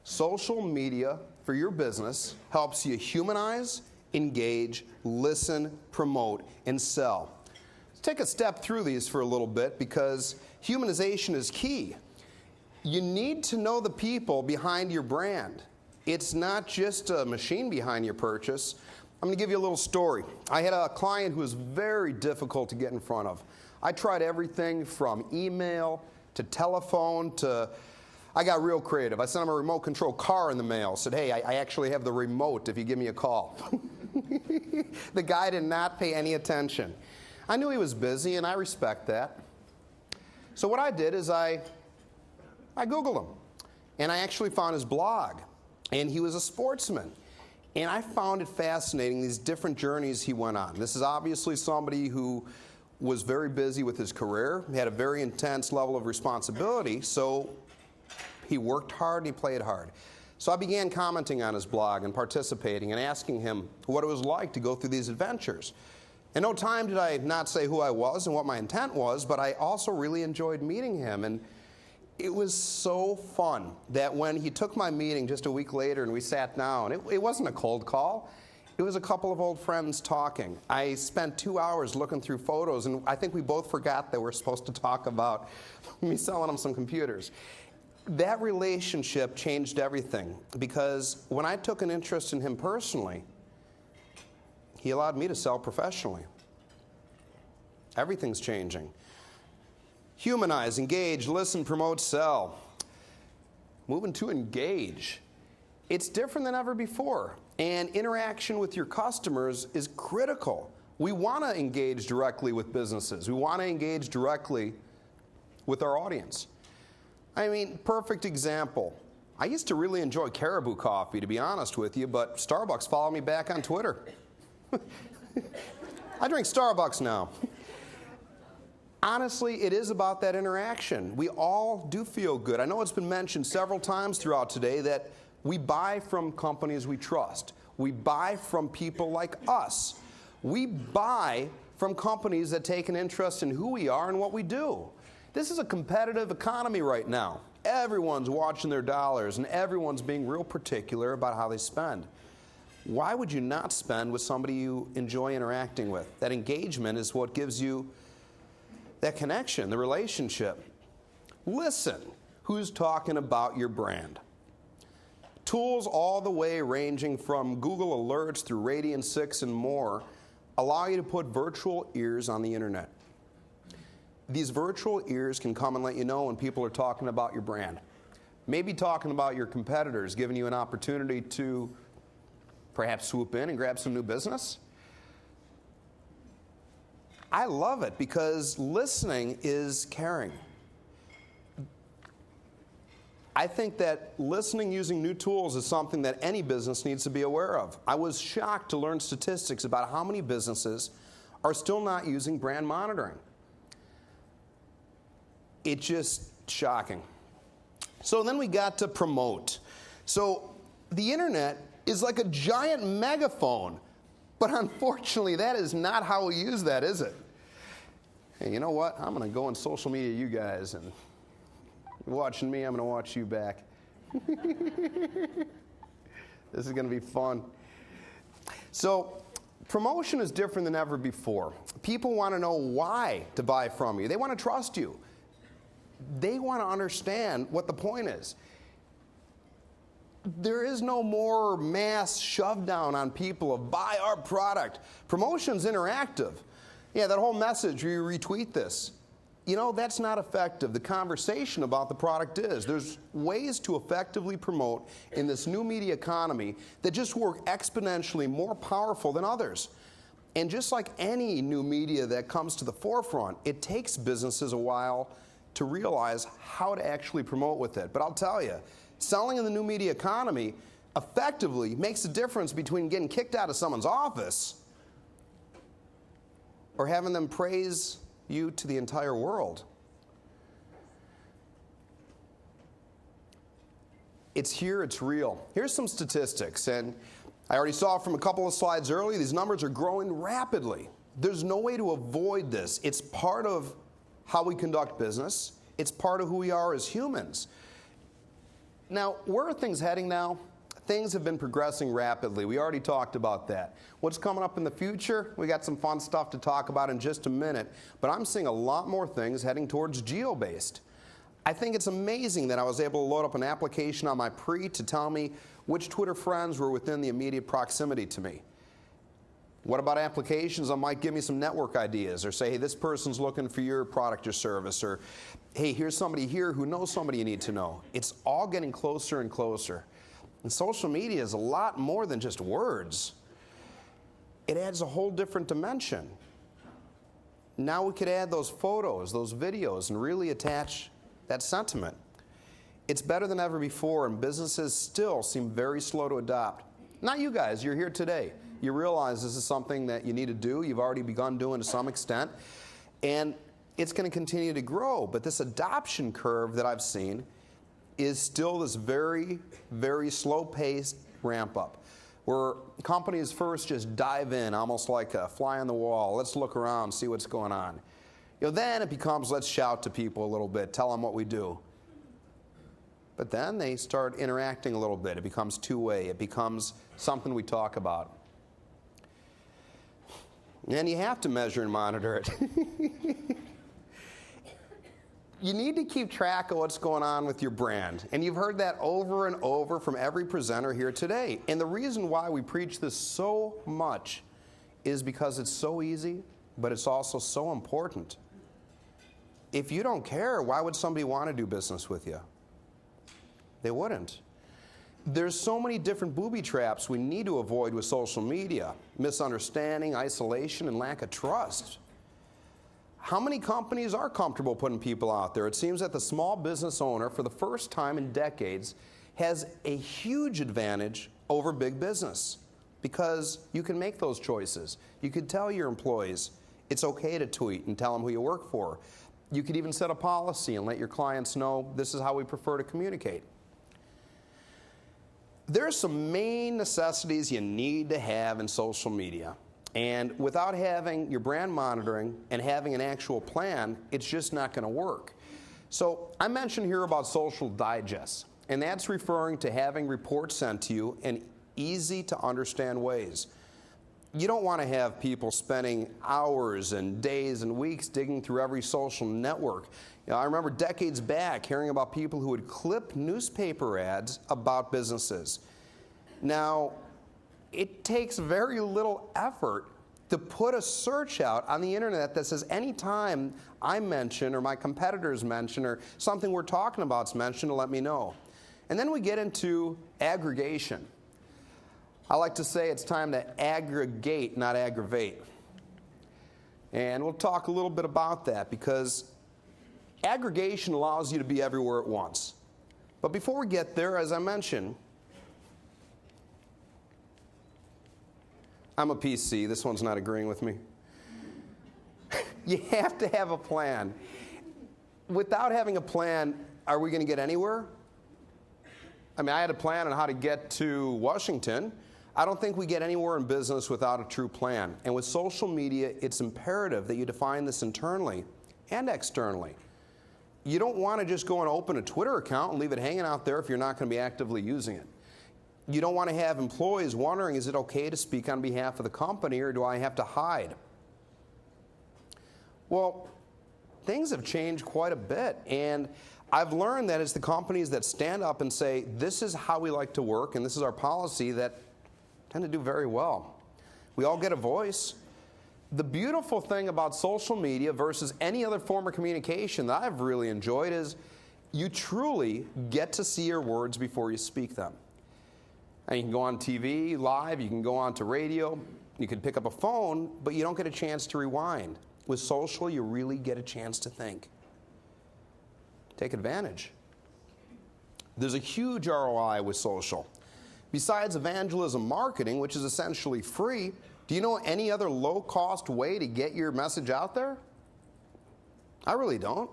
Social media for your business helps you humanize, engage, listen, promote, and sell. Let's take a step through these for a little bit because humanization is key. You need to know the people behind your brand. It's not just a machine behind your purchase. I'm going to give you a little story. I had a client who was very difficult to get in front of. I tried everything from email to telephone to, I got real creative. I sent him a remote control car in the mail. Said, hey, I actually have the remote if you give me a call. The guy did not pay any attention. I knew he was busy, and I respect that. So what I did is I Googled him, and I actually found his blog, and he was a sportsman. And I found it fascinating, these different journeys he went on. This is obviously somebody who was very busy with his career, he had a very intense level of responsibility, so he worked hard and he played hard. So I began commenting on his blog and participating and asking him what it was like to go through these adventures. In no time did I not say who I was and what my intent was, but I also really enjoyed meeting him. And it was so fun that when he took my meeting just a week later and we sat down, it wasn't a cold call. It was a couple of old friends talking. I spent 2 hours looking through photos, and I think we both forgot that we're supposed to talk about me selling him some computers. That relationship changed everything because when I took an interest in him personally, he allowed me to sell professionally. Everything's changing. Humanize, engage, listen, promote, sell. Moving to engage. It's different than ever before, and interaction with your customers is critical. We want to engage directly with businesses. We want to engage directly with our audience. I mean, perfect example. I used to really enjoy Caribou coffee, to be honest with you, but Starbucks followed me back on Twitter. I drink Starbucks now. Honestly, it is about that interaction. We all do feel good. I know it's been mentioned several times throughout today that we buy from companies we trust. We buy from people like us. We buy from companies that take an interest in who we are and what we do. This is a competitive economy right now. Everyone's watching their dollars and everyone's being real particular about how they spend. Why would you not spend with somebody you enjoy interacting with? That engagement is what gives you that connection, the relationship. Listen, who's talking about your brand? Tools all the way ranging from Google Alerts through Radian 6 and more allow you to put virtual ears on the internet. These virtual ears can come and let you know when people are talking about your brand. Maybe talking about your competitors, giving you an opportunity to perhaps swoop in and grab some new business. I love it because listening is caring. I think that listening using new tools is something that any business needs to be aware of. I was shocked to learn statistics about how many businesses are still not using brand monitoring. It's just shocking. So then we got to promote. So the internet is like a giant megaphone, but unfortunately that is not how we use that, is it? Hey, you know what? I'm going to go on social media, you guys, and you're watching me, I'm going to watch you back. This is going to be fun. So promotion is different than ever before. People want to know why to buy from you. They want to trust you. They want to understand what the point is. There is no more mass shove down on people of buy our product. Promotion's interactive. Yeah, that whole message, you retweet this. You know, that's not effective. The conversation about the product is. There's ways to effectively promote in this new media economy that just work exponentially more powerful than others. And just like any new media that comes to the forefront, it takes businesses a while to realize how to actually promote with it. But I'll tell you, selling in the new media economy effectively makes a difference between getting kicked out of someone's office or having them praise you to the entire world. It's here, it's real. Here's some statistics, and I already saw from a couple of slides earlier, these numbers are growing rapidly. There's no way to avoid this. It's part of how we conduct business. It's part of who we are as humans. Now, where are things heading now? Things have been progressing rapidly. We already talked about that. What's coming up in the future? We got some fun stuff to talk about in just a minute, but I'm seeing a lot more things heading towards geo-based. I think it's amazing that I was able to load up an application on my Pre to tell me which Twitter friends were within the immediate proximity to me. What about applications that might give me some network ideas or say, hey, this person's looking for your product or service, or hey, here's somebody here who knows somebody you need to know. It's all getting closer and closer. And social media is a lot more than just words. It adds a whole different dimension. Now we could add those photos, those videos, and really attach that sentiment. It's better than ever before, and businesses still seem very slow to adopt. Not you guys, you're here today. You realize this is something that you need to do. You've already begun doing to some extent, and it's going to continue to grow. But this adoption curve that I've seen is still this very, very slow-paced ramp-up, where companies first just dive in, almost like a fly on the wall. Let's look around, see what's going on. Then it becomes, let's shout to people a little bit, tell them what we do. But then they start interacting a little bit. It becomes two-way. It becomes something we talk about. And you have to measure and monitor it. You need to keep track of what's going on with your brand. And you've heard that over and over from every presenter here today. And the reason why we preach this so much is because it's so easy, but it's also so important. If you don't care, why would somebody want to do business with you? They wouldn't. There's so many different booby traps we need to avoid with social media. Misunderstanding, isolation, and lack of trust. How many companies are comfortable putting people out there? It seems that the small business owner, for the first time in decades, has a huge advantage over big business because you can make those choices. You could tell your employees it's okay to tweet and tell them who you work for. You could even set a policy and let your clients know this is how we prefer to communicate. There's some main necessities you need to have in social media. And without having your brand monitoring and having an actual plan, it's just not going to work. So I mentioned here about social digests, and that's referring to having reports sent to you in easy to understand ways. You don't want to have people spending hours and days and weeks digging through every social network. I remember decades back hearing about people who would clip newspaper ads about businesses. Now, it takes very little effort to put a search out on the internet that says anytime I mention or my competitors mention or something we're talking about is mentioned, to let me know. And then we get into aggregation. I like to say it's time to aggregate, not aggravate. And we'll talk a little bit about that because aggregation allows you to be everywhere at once. But before we get there, as I mentioned, I'm a PC. This one's not agreeing with me. You have to have a plan. Without having a plan, are we going to get anywhere? I mean, I had a plan on how to get to Washington. I don't think we get anywhere in business without a true plan. And with social media, it's imperative that you define this internally and externally. You don't want to just go and open a Twitter account and leave it hanging out there if you're not going to be actively using it. You don't want to have employees wondering, is it okay to speak on behalf of the company or do I have to hide? Well, things have changed quite a bit, and I've learned that it's the companies that stand up and say, this is how we like to work and this is our policy, that tend to do very well. We all get a voice. The beautiful thing about social media versus any other form of communication that I've really enjoyed is you truly get to see your words before you speak them. And you can go on TV live, you can go on to radio, you can pick up a phone, but you don't get a chance to rewind. With social, you really get a chance to think. Take advantage. There's a huge ROI with social. Besides evangelism marketing, which is essentially free, do you know any other low-cost way to get your message out there? I really don't.